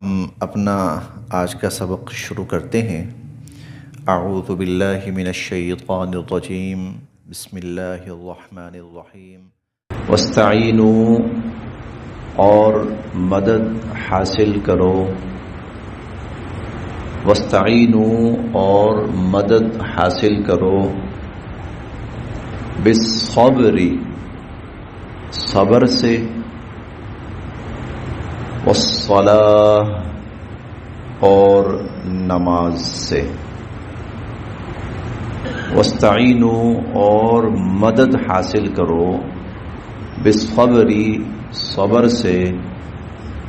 ہم اپنا آج کا سبق شروع کرتے ہیں۔ اعوذ باللہ من الشیطان الرجیم، بسم اللہ الرحمن الرحیم۔ واستعینوا، اور مدد حاصل کرو، واستعینوا، اور مدد حاصل کرو، بالصبر، صبر سے، والصلاۃ، اور نماز سے۔ واستعینوا، اور مدد حاصل کرو، بالصبر، صبر سے،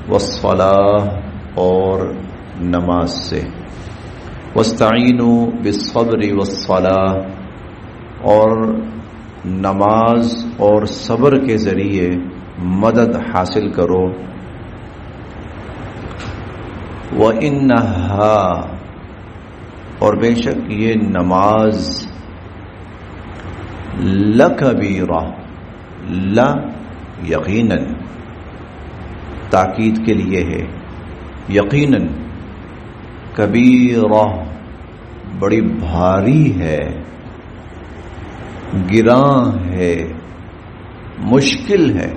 والصلاۃ، اور نماز سے۔ واستعینوا بالصبر والصلاۃ، اور نماز اور صبر کے ذریعے مدد حاصل کرو۔ وَإِنَّهَا، اور بے شک یہ نماز، لَكَبِيرَةٌ، لا یقیناً، تاکید کے لیے ہے، یقیناً، کبیرہ، بڑی بھاری ہے، گراں ہے، مشکل ہے۔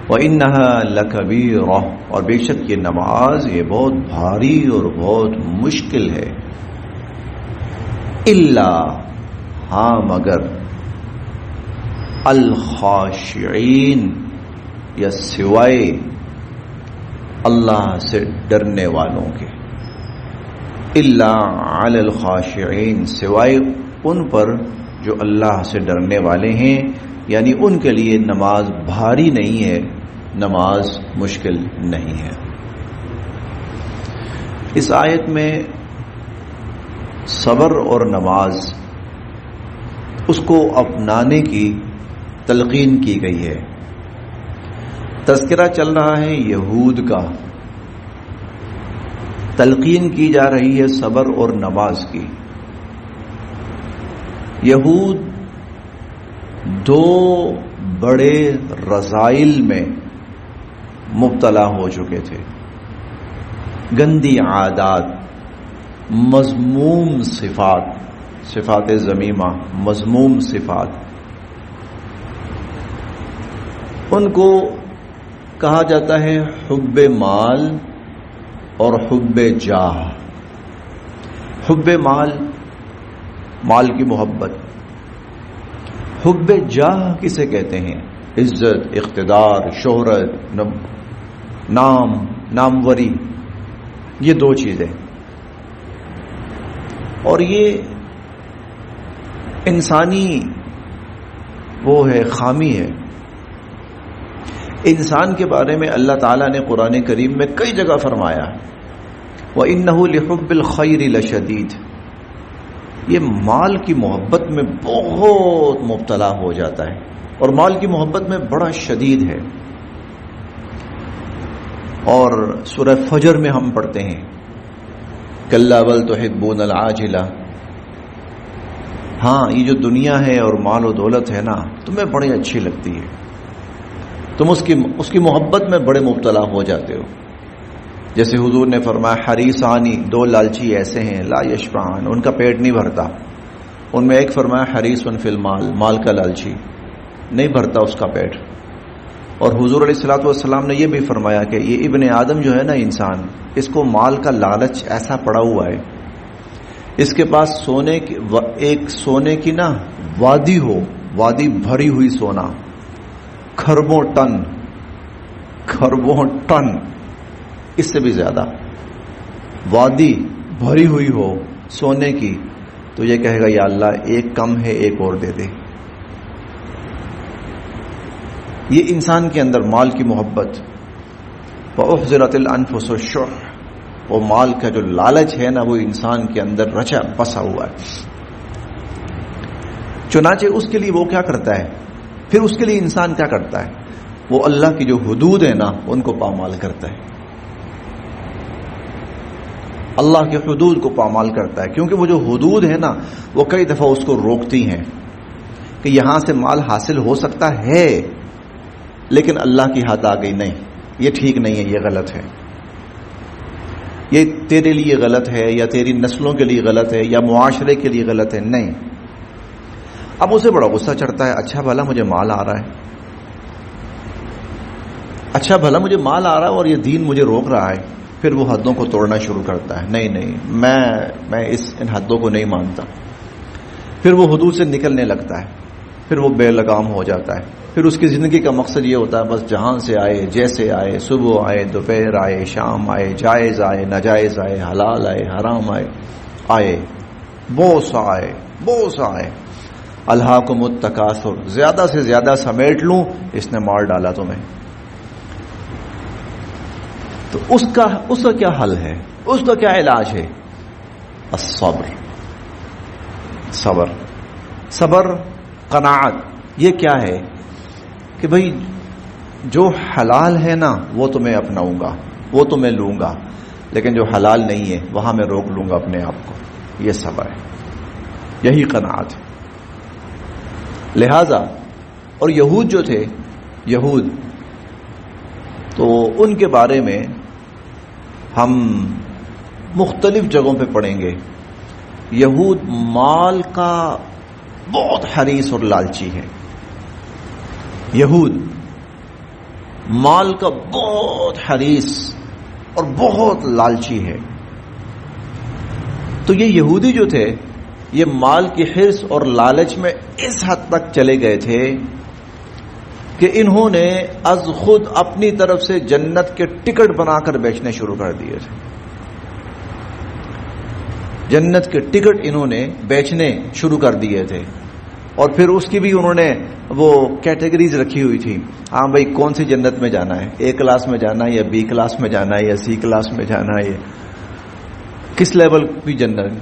وَإِنَّهَا لَكَبِيرَةٌ، اور بے شک یہ نماز، یہ بہت بھاری اور بہت مشکل ہے۔ الا، ہاں مگر، الخاشعین، یا سوائے اللہ سے ڈرنے والوں کے، الا علی الخاشعین، سوائے ان پر جو اللہ سے ڈرنے والے ہیں، یعنی ان کے لیے نماز بھاری نہیں ہے، نماز مشکل نہیں ہے۔ اس آیت میں صبر اور نماز، اس کو اپنانے کی تلقین کی گئی ہے۔ تذکرہ چل رہا ہے یہود کا، تلقین کی جا رہی ہے صبر اور نماز کی۔ یہود دو بڑے رذائل میں مبتلا ہو چکے تھے، گندی عادات، مذموم صفات، صفات ذمیمہ، مذموم صفات۔ ان کو کہا جاتا ہے حب مال اور حب جاہ۔ حب مال، مال کی محبت۔ حب جاہ کسے کہتے ہیں؟ عزت، اقتدار، شہرت، ناموری، یہ دو چیزیں، اور یہ انسانی وہ ہے، خامی ہے۔ انسان کے بارے میں اللہ تعالیٰ نے قرآن کریم میں کئی جگہ فرمایا، وَإِنَّهُ لِحُبِّ الْخَيْرِ لَشَدِيدٌ، یہ مال کی محبت میں بہت مبتلا ہو جاتا ہے، اور مال کی محبت میں بڑا شدید ہے۔ اور سورہ فجر میں ہم پڑھتے ہیں کَلَّا بَلْ تُحِبُّونَ الْعَاجِلَةَ، ہاں یہ جو دنیا ہے اور مال و دولت ہے نا، تمہیں بڑی اچھی لگتی ہے، تم اس کی محبت میں بڑے مبتلا ہو جاتے ہو۔ جیسے حضور نے فرمایا حریصانی، دو لالچی ایسے ہیں، لا یشبعان، ان کا پیٹ نہیں بھرتا۔ ان میں ایک فرمایا حریص فی المال، مال کا لالچی، نہیں بھرتا اس کا پیٹ۔ اور حضور علیہ الصلوۃ والسلام نے یہ بھی فرمایا کہ یہ ابن آدم جو ہے نا، انسان، اس کو مال کا لالچ ایسا پڑا ہوا ہے، اس کے پاس ایک سونے کی نا وادی ہو، وادی بھری ہوئی سونا، کھربوں ٹن، اس سے بھی زیادہ وادی بھری ہوئی ہو سونے کی، تو یہ کہے گا یا اللہ ایک کم ہے، ایک اور دے دے۔ یہ انسان کے اندر مال کی محبت، وَأُحْضِرَتِ الْأَنفُسُ الشُّحَّ، وہ مال کا جو لالچ ہے نا، وہ انسان کے اندر رچا بسا ہوا ہے۔ چنانچہ اس کے لیے وہ کیا کرتا ہے، پھر اس کے لیے انسان کیا کرتا ہے، وہ اللہ کی جو حدود ہیں نا، ان کو پامال کرتا ہے، اللہ کے حدود کو پامال کرتا ہے، کیونکہ وہ جو حدود ہے نا، وہ کئی دفعہ اس کو روکتی ہیں کہ یہاں سے مال حاصل ہو سکتا ہے، لیکن اللہ کی حد آ گئی، نہیں، یہ ٹھیک نہیں ہے، یہ غلط ہے۔ یہ تیرے لیے غلط ہے یا تیری نسلوں کے لیے غلط ہے یا معاشرے کے لیے غلط ہے، نہیں. اب اسے بڑا غصہ چڑھتا ہے، اچھا بھلا مجھے مال آ رہا ہے، اچھا بھلا مجھے مال آ رہا ہے اور یہ دین مجھے روک رہا ہے. پھر وہ حدوں کو توڑنا شروع کرتا ہے، نہیں میں ان حدوں کو نہیں مانتا. پھر وہ حدود سے نکلنے لگتا ہے، پھر وہ بے لگام ہو جاتا ہے. پھر اس کی زندگی کا مقصد یہ ہوتا ہے بس جہاں سے آئے، جیسے آئے، صبح آئے، دوپہر آئے، شام آئے، جائز آئے، ناجائز آئے، حلال آئے، حرام آئے، بوس آئے. الہاکم التکاثر، زیادہ سے زیادہ سمیٹ لوں، اس نے مار ڈالا تمہیں. تو اس کا کیا حل ہے، اس کا کیا علاج ہے؟ صبر، قناعت. یہ کیا ہے کہ بھئی جو حلال ہے نا وہ تو میں اپناؤں گا، وہ تو میں لوں گا، لیکن جو حلال نہیں ہے وہاں میں روک لوں گا اپنے آپ کو. یہ صبر ہے، یہی قناعت ہے. لہذا اور یہود جو تھے، یہود تو ان کے بارے میں ہم مختلف جگہوں پہ پڑھیں گے. یہود مال کا بہت حریص اور لالچی ہے. یہود مال کا بہت حریص اور بہت لالچی ہے. تو یہ یہودی جو تھے یہ مال کی حرص اور لالچ میں اس حد تک چلے گئے تھے کہ انہوں نے از خود اپنی طرف سے جنت کے ٹکٹ بنا کر بیچنے شروع کر دیے تھے. جنت کے ٹکٹ انہوں نے بیچنے شروع کر دیے تھے. اور پھر اس کی بھی انہوں نے وہ کیٹیگریز رکھی ہوئی تھی. ہاں بھائی کون سی جنت میں جانا ہے، اے کلاس میں جانا ہے یا بی کلاس میں جانا ہے یا سی کلاس میں جانا ہے، کس لیول کی جنت،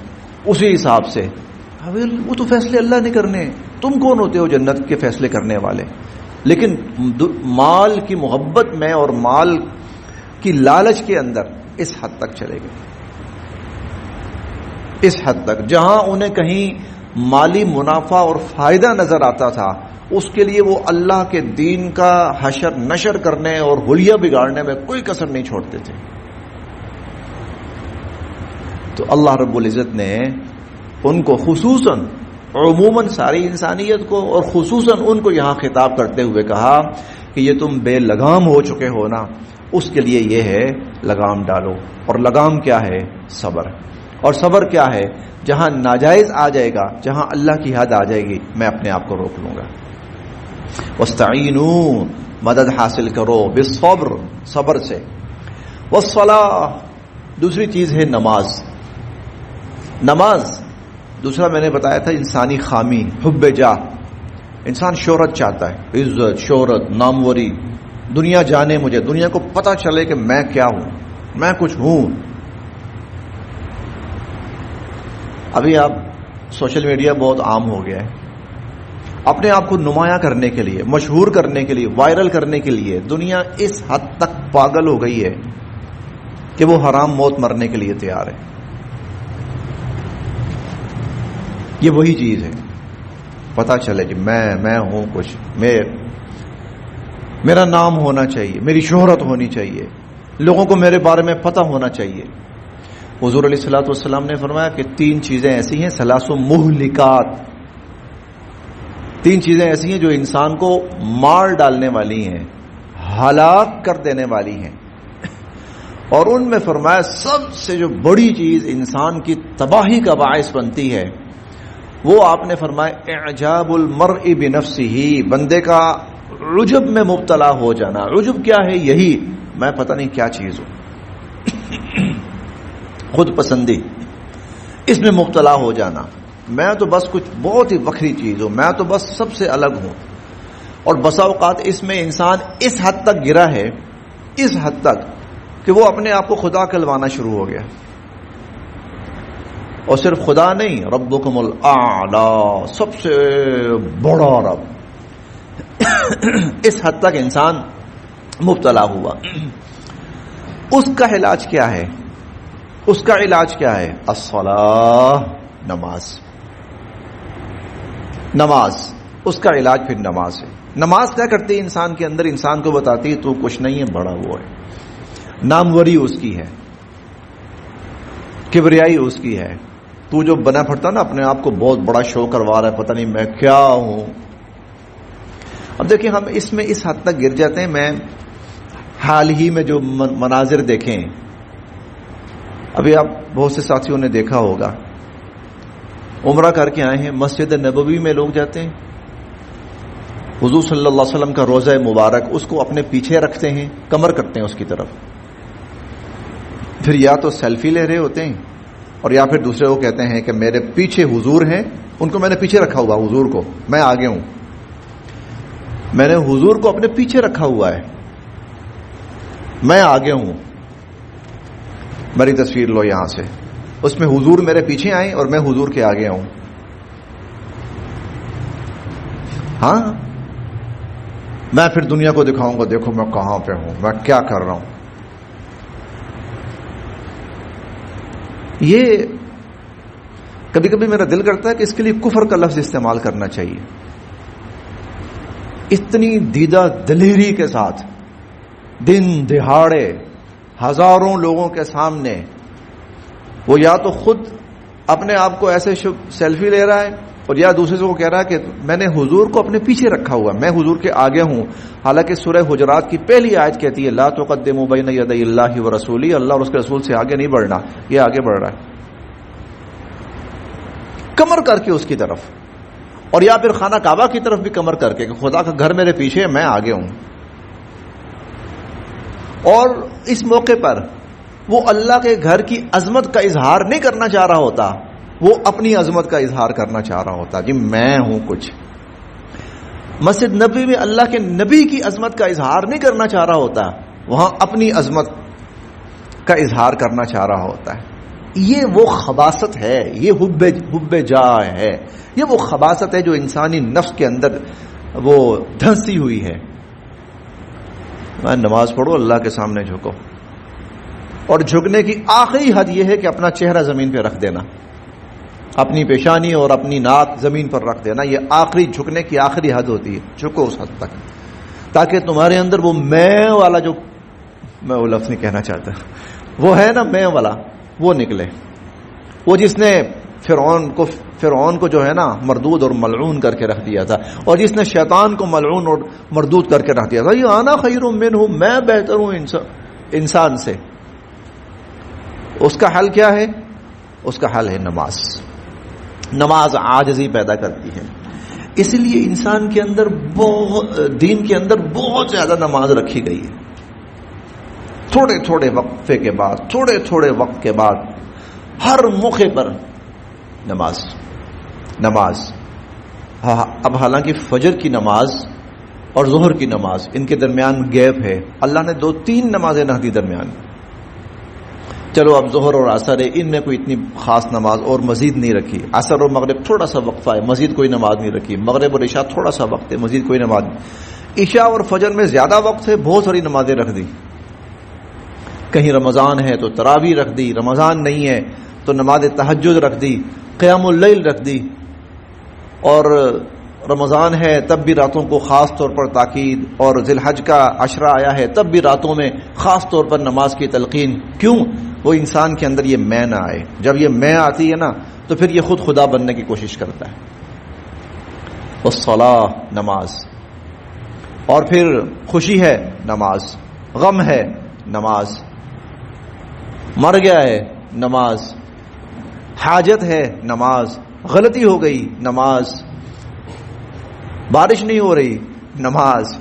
اسی حساب سے. وہ تو فیصلے اللہ نے کرنے ہیں، تم کون ہوتے ہو جنت کے فیصلے کرنے والے. لیکن مال کی محبت میں اور مال کی لالچ کے اندر اس حد تک چلے گئے، اس حد تک جہاں انہیں کہیں مالی منافع اور فائدہ نظر آتا تھا اس کے لیے وہ اللہ کے دین کا حشر نشر کرنے اور حلیہ بگاڑنے میں کوئی کسر نہیں چھوڑتے تھے. تو اللہ رب العزت نے ان کو خصوصاً، عموماً ساری انسانیت کو اور خصوصاً ان کو یہاں خطاب کرتے ہوئے کہا کہ یہ تم بے لگام ہو چکے ہو نا، اس کے لیے یہ ہے لگام ڈالو. اور لگام کیا ہے؟ صبر. اور صبر کیا ہے؟ جہاں ناجائز آ جائے گا، جہاں اللہ کی حد آ جائے گی، میں اپنے آپ کو روک لوں گا. واستعینوا، مدد حاصل کرو، بالصبر، صبر سے. والصلاۃ، دوسری چیز ہے نماز. نماز دوسرا میں نے بتایا تھا انسانی خامی، حب جاہ. انسان شہرت چاہتا ہے، عزت، شہرت، ناموری، دنیا جانے مجھے، دنیا کو پتہ چلے کہ میں کیا ہوں، میں کچھ ہوں. ابھی آپ سوشل میڈیا بہت عام ہو گیا ہے. اپنے آپ کو نمایاں کرنے کے لیے، مشہور کرنے کے لیے، وائرل کرنے کے لیے دنیا اس حد تک پاگل ہو گئی ہے کہ وہ حرام موت مرنے کے لیے تیار ہے. یہ وہی چیز ہے، پتہ چلے کہ میں ہوں کچھ، میرا نام ہونا چاہیے، میری شہرت ہونی چاہیے، لوگوں کو میرے بارے میں پتہ ہونا چاہیے. حضور علیہ الصلوۃ والسلام نے فرمایا کہ 3 چیزیں ایسی ہیں، ثلاث مہلکات، 3 چیزیں ایسی ہیں جو انسان کو مار ڈالنے والی ہیں، ہلاک کر دینے والی ہیں. اور ان میں فرمایا سب سے جو بڑی چیز انسان کی تباہی کا باعث بنتی ہے وہ آپ نے فرمایا اعجاب المرء بنفسہ، بندے کا عجب میں مبتلا ہو جانا. عجب کیا ہے؟ یہی میں پتہ نہیں کیا چیز ہوں، خود پسندی، اس میں مبتلا ہو جانا. میں تو بس کچھ بہت ہی وکری چیز ہوں، میں تو بس سب سے الگ ہوں. اور بسا اوقات اس میں انسان اس حد تک گرا ہے، اس حد تک کہ وہ اپنے آپ کو خدا کہلوانا شروع ہو گیا. اور صرف خدا نہیں، ربکم الاعلی، سب سے بڑا رب. اس حد تک انسان مبتلا ہوا. اس کا علاج کیا ہے؟ اس کا علاج کیا ہے؟ الصلاۃ، نماز. نماز، اس کا علاج پھر نماز ہے. نماز کیا کرتی ہے انسان کے اندر؟ انسان کو بتاتی ہے تو کچھ نہیں ہے، بڑا وہ ہے. ناموری اس کی ہے، کبریائی اس کی ہے. تو جو بنا پھٹتا نا اپنے آپ کو بہت بڑا شو کروا رہا ہے, پتہ نہیں میں کیا ہوں. اب دیکھیں ہم اس میں اس حد تک گر جاتے ہیں. میں حال ہی میں جو مناظر دیکھیں, ابھی آپ بہت سے ساتھیوں نے دیکھا ہوگا, عمرہ کر کے آئے ہیں, مسجد نبوی میں لوگ جاتے ہیں, حضور صلی اللہ علیہ وسلم کا روضہ مبارک اس کو اپنے پیچھے رکھتے ہیں, کمر کرتے ہیں اس کی طرف, پھر یا تو سیلفی لے رہے ہوتے ہیں اور یا پھر دوسرے کو کہتے ہیں کہ میرے پیچھے حضور ہیں, ان کو میں نے پیچھے رکھا ہوا, حضور کو میں آگے ہوں. میں نے حضور کو اپنے پیچھے رکھا ہوا ہے, میں آگے ہوں. میری تصویر لو یہاں سے, اس میں حضور میرے پیچھے آئیں اور میں حضور کے آگے ہوں. ہاں, میں پھر دنیا کو دکھاؤں گا, دیکھو میں کہاں پہ ہوں, میں کیا کر رہا ہوں. یہ کبھی کبھی میرا دل کرتا ہے کہ اس کے لیے کفر کا لفظ استعمال کرنا چاہیے. اتنی دیدہ دلیری کے ساتھ دن دہاڑے ہزاروں لوگوں کے سامنے وہ یا تو خود اپنے آپ کو ایسے سیلفی لے رہا ہے اور یا دوسرے سے وہ کہہ رہا ہے کہ میں نے حضور کو اپنے پیچھے رکھا ہوا, میں حضور کے آگے ہوں. حالانکہ سورہ حجرات کی پہلی آیت کہتی ہے لا تقدموا بین یدی اللہ ورسولہ, اللہ اور اس کے رسول سے آگے نہیں بڑھنا. یہ آگے بڑھ رہا ہے کمر کر کے اس کی طرف, اور یا پھر خانہ کعبہ کی طرف بھی کمر کر کے کہ خدا کا گھر میرے پیچھے ہے, میں آگے ہوں. اور اس موقع پر وہ اللہ کے گھر کی عظمت کا اظہار نہیں کرنا چاہ رہا ہوتا, وہ اپنی عظمت کا اظہار کرنا چاہ رہا ہوتا کہ میں ہوں کچھ. مسجد نبوی میں اللہ کے نبی کی عظمت کا اظہار نہیں کرنا چاہ رہا ہوتا, وہاں اپنی عظمت کا اظہار کرنا چاہ رہا ہوتا ہے. یہ وہ خباثت ہے, یہ حب جاہ ہے, یہ وہ خباثت ہے جو انسانی نفس کے اندر وہ دھنسی ہوئی ہے. نماز پڑھو, اللہ کے سامنے جھکو, اور جھکنے کی آخری حد یہ ہے کہ اپنا چہرہ زمین پہ رکھ دینا, اپنی پیشانی اور اپنی ناک زمین پر رکھ دینا. یہ آخری جھکنے کی آخری حد ہوتی ہے. جھکو اس حد تک تاکہ تمہارے اندر وہ میں والا, جو میں وہ لفظ نہیں کہنا چاہتا, وہ ہے نا میں والا, وہ نکلے. وہ جس نے فرعون کو جو ہے نا مردود اور ملعون کر کے رکھ دیا تھا, اور جس نے شیطان کو ملعون اور مردود کر کے رکھ دیا تھا, یہ انا خیر منہ, میں بہتر ہوں انسان سے. اس کا حل کیا ہے؟ اس کا حل ہے نماز. نماز عاجزی پیدا کرتی ہے. اس لیے انسان کے اندر دین کے اندر بہت زیادہ نماز رکھی گئی ہے. تھوڑے تھوڑے وقفے کے بعد, تھوڑے تھوڑے وقت کے بعد, ہر موقع پر نماز. اب حالانکہ فجر کی نماز اور ظہر کی نماز ان کے درمیان گیپ ہے, اللہ نے 2-3 نمازیں رکھ دی درمیان. چلو اب ظہر اور عصر ہے, ان میں کوئی اتنی خاص نماز اور مزید نہیں رکھی. عصر اور مغرب تھوڑا سا وقفہ ہے, مزید کوئی نماز نہیں رکھی. مغرب اور عشاء تھوڑا سا وقت ہے, مزید کوئی نماز نہیں. عشاء اور فجر میں زیادہ وقت ہے, بہت ساری نمازیں رکھ دی. کہیں رمضان ہے تو تراویح رکھ دی, رمضان نہیں ہے تو نماز تہجد رکھ دی, قیام اللیل رکھ دی, اور رمضان ہے تب بھی راتوں کو خاص طور پر تاکید, اور ذی الحج کا عشرہ آیا ہے تب بھی راتوں میں خاص طور پر نماز کی تلقین. کیوں؟ وہ انسان کے اندر یہ میں نہ آئے. جب یہ میں آتی ہے نا تو پھر یہ خود خدا بننے کی کوشش کرتا ہے. والصلاۃ, نماز. اور پھر خوشی ہے نماز, غم ہے نماز, مر گیا ہے نماز, حاجت ہے نماز, غلطی ہو گئی نماز, بارش نہیں ہو رہی نماز,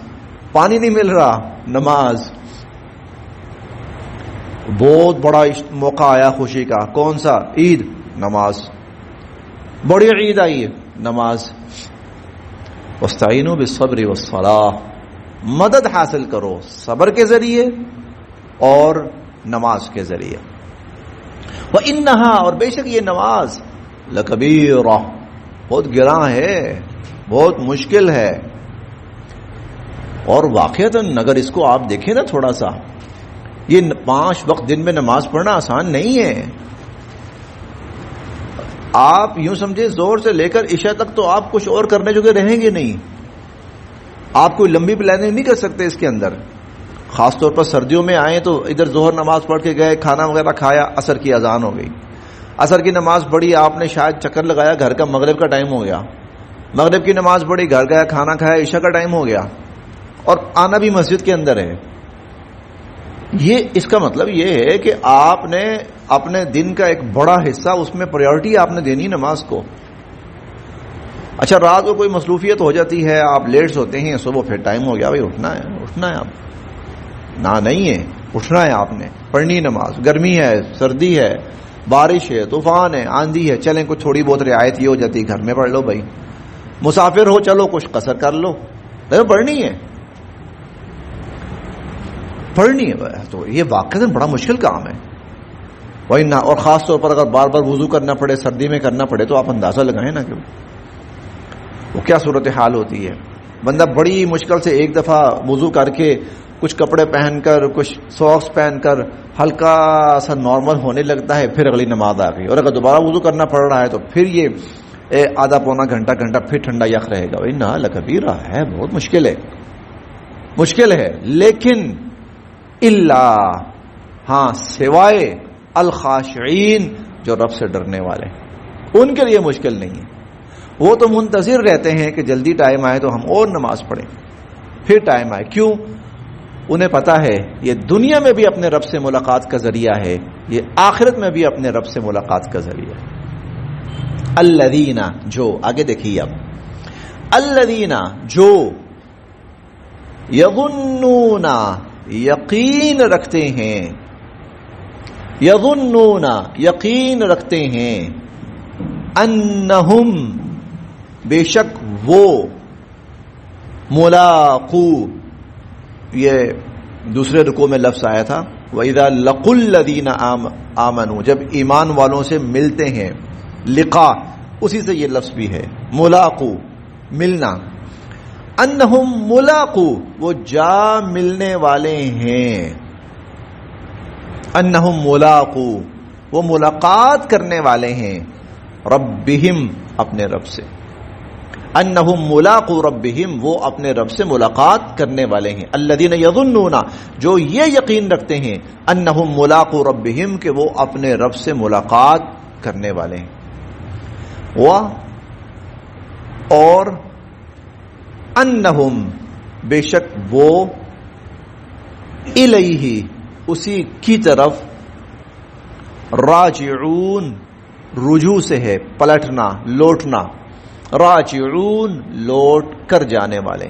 پانی نہیں مل رہا نماز. بہت بڑا موقع آیا خوشی کا, کون سا؟ عید, نماز. بڑی عید آئی نماز. واستعینوا بالصبر والصلاۃ, مدد حاصل کرو صبر کے ذریعے اور نماز کے ذریعے. وَإِنَّهَا, اور بے شک یہ نماز, لَكَبِيرَةٌ, بہت گراں ہے, بہت مشکل ہے. اور واقعتاً اگر اس کو آپ دیکھیں نا تھوڑا سا, یہ 5 وقت دن میں نماز پڑھنا آسان نہیں ہے. آپ یوں سمجھے زور سے لے کر عشاء تک تو آپ کچھ اور کرنے جو کہ رہیں گے نہیں. آپ کوئی لمبی پلاننگ نہیں کر سکتے اس کے اندر. خاص طور پر سردیوں میں آئے تو ادھر ظہر نماز پڑھ کے گئے, کھانا وغیرہ کھایا, عصر کی اذان ہو گئی. عصر کی نماز پڑھی آپ نے، شاید چکر لگایا گھر کا، مغرب کا ٹائم ہو گیا، مغرب کی نماز پڑھی، گھر گیا، کھانا کھایا، عشاء کا ٹائم ہو گیا، اور آنا بھی مسجد کے اندر ہے. یہ اس کا مطلب یہ ہے کہ آپ نے اپنے دن کا ایک بڑا حصہ اس میں پریورٹی آپ نے دینی نماز کو. اچھا رات کو کوئی مصروفیت ہو جاتی ہے، آپ لیٹ سوتے ہیں، صبح پھر ٹائم ہو گیا، بھائی اٹھنا ہے آپ نہ نہیں ہے، اٹھنا ہے آپ نے، پڑھنی نماز. گرمی ہے، سردی ہے، بارش ہے، طوفان ہے، آندھی ہے، چلیں کچھ تھوڑی بہت رعایت یہ ہو جاتی ہے گھر میں پڑھ لو بھائی. مسافر ہو چلو کچھ قصر کر لو، لیکن پڑھنی ہے. تو یہ واقعی بڑا مشکل کام ہے. وہی نہ، اور خاص طور پر اگر بار بار وضو کرنا پڑے، سردی میں کرنا پڑے، تو آپ اندازہ لگائیں نا کہ وہ کیا صورتحال ہوتی ہے. بندہ بڑی مشکل سے ایک دفعہ وضو کر کے کچھ کپڑے پہن کر، کچھ ساکس پہن کر ہلکا سا نارمل ہونے لگتا ہے، پھر اگلی نماز آ گئی. اور اگر دوبارہ وضو کرنا پڑ رہا ہے تو پھر یہ آدھا پونا گھنٹہ پھر ٹھنڈا یخ رہے گا. بھائی نہ لکبیرہ ہے، بہت مشکل ہے. لیکن اللہ، ہاں سوائے الخاشعین، جو رب سے ڈرنے والے، ان کے لیے مشکل نہیں ہے. وہ تو منتظر رہتے ہیں کہ جلدی ٹائم آئے تو ہم اور نماز پڑھیں، پھر ٹائم آئے. کیوں؟ انہیں پتا ہے یہ دنیا میں بھی اپنے رب سے ملاقات کا ذریعہ ہے، یہ آخرت میں بھی اپنے رب سے ملاقات کا ذریعہ ہے. الذین، جو آگے دیکھیے اب، الذین جو یظنون، یقین رکھتے ہیں، یظنون یقین رکھتے ہیں، انہم بے شک وہ، ملاقو، یہ دوسرے رکوع میں لفظ آیا تھا وَإِذَا لَقُوا الَّذِينَ آمَنُوا، جب ایمان والوں سے ملتے ہیں. لقا اسی سے یہ لفظ بھی ہے، ملاقو ملنا. انہم ملاقو، وہ جا ملنے والے ہیں. انہم ملاقو، وہ ملاقات کرنے والے ہیں. ربہم، اپنے رب سے. انہم ملاقو ربہم، وہ اپنے رب سے ملاقات کرنے والے ہیں. الذین یظنون، جو یہ یقین رکھتے ہیں، انہم ملاقو ربہم، کہ وہ اپنے رب سے ملاقات کرنے والے ہیں. اور انہم، بے شک وہ، الیہ، اسی کی طرف، راجعون، رجوع سے ہے پلٹنا، لوٹنا. راجعون، لوٹ کر جانے والے.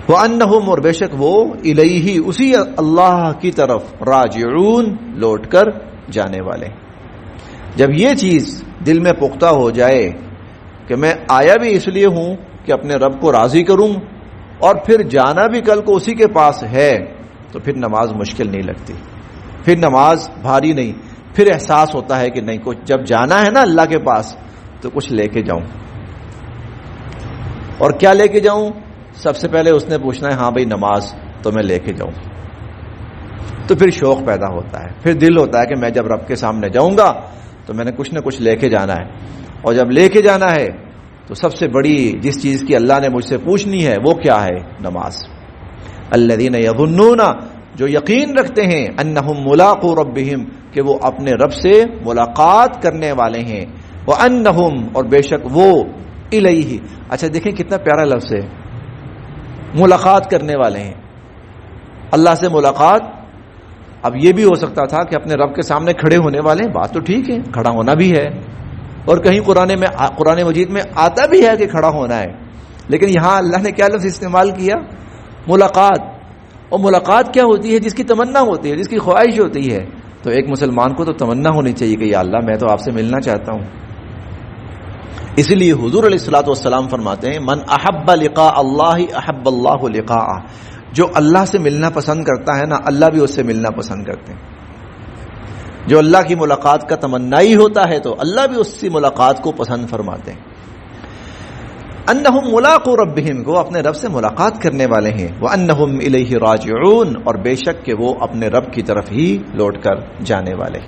وَأَنَّهُمْ، اور بے شک وہ، الیہ، اسی اللہ کی طرف، راجعون، لوٹ کر جانے والے. جب یہ چیز دل میں پختہ ہو جائے کہ میں آیا بھی اس لیے ہوں کہ اپنے رب کو راضی کروں، اور پھر جانا بھی کل کو اسی کے پاس ہے، تو پھر نماز مشکل نہیں لگتی، پھر نماز بھاری نہیں. پھر احساس ہوتا ہے کہ نہیں، کچھ جب جانا ہے نا اللہ کے پاس تو کچھ لے کے جاؤں. اور کیا لے کے جاؤں؟ سب سے پہلے اس نے پوچھنا ہے، ہاں بھائی نماز تو میں لے کے جاؤں. تو پھر شوق پیدا ہوتا ہے، پھر دل ہوتا ہے کہ میں جب رب کے سامنے جاؤں گا تو میں نے کچھ نہ کچھ لے کے جانا ہے. اور جب لے کے جانا ہے تو سب سے بڑی جس چیز کی اللہ نے مجھ سے پوچھنی ہے وہ کیا ہے؟ نماز. الذین یظنون، جو یقین رکھتے ہیں، انہم ملاقو ربہم، کہ وہ اپنے رب سے ملاقات کرنے والے ہیں. وَأَنَّهُمْ، اور بے شک وہ، الیہ. اچھا دیکھیں کتنا پیارا لفظ ہے، ملاقات کرنے والے ہیں، اللہ سے ملاقات. اب یہ بھی ہو سکتا تھا کہ اپنے رب کے سامنے کھڑے ہونے والے، بات تو ٹھیک ہے، کھڑا ہونا بھی ہے، اور کہیں قرآن مجید میں آتا بھی ہے کہ کھڑا ہونا ہے، لیکن یہاں اللہ نے کیا لفظ استعمال کیا؟ ملاقات. اور ملاقات کیا ہوتی ہے؟ جس کی تمنا ہوتی ہے، جس کی خواہش ہوتی ہے. تو ایک مسلمان کو تو تمنا ہونی چاہیے کہ یا اللہ میں تو آپ سے ملنا چاہتا ہوں. اسی لیے حضور علیہ الصلوۃ والسلام فرماتے ہیں، من احب لقاء اللہ احب اللہ لقاءہ، جو اللہ سے ملنا پسند کرتا ہے نا، اللہ بھی اس سے ملنا پسند کرتے ہیں. جو اللہ کی ملاقات کا تمنائی ہوتا ہے تو اللہ بھی اس سے ملاقات کو پسند فرماتے ہیں. انہم ملاقو ربہم، وہ اپنے رب سے ملاقات کرنے والے ہیں. وانہم الیہ راجعون، اور بے شک کہ وہ اپنے رب کی طرف ہی لوٹ کر جانے والے ہیں.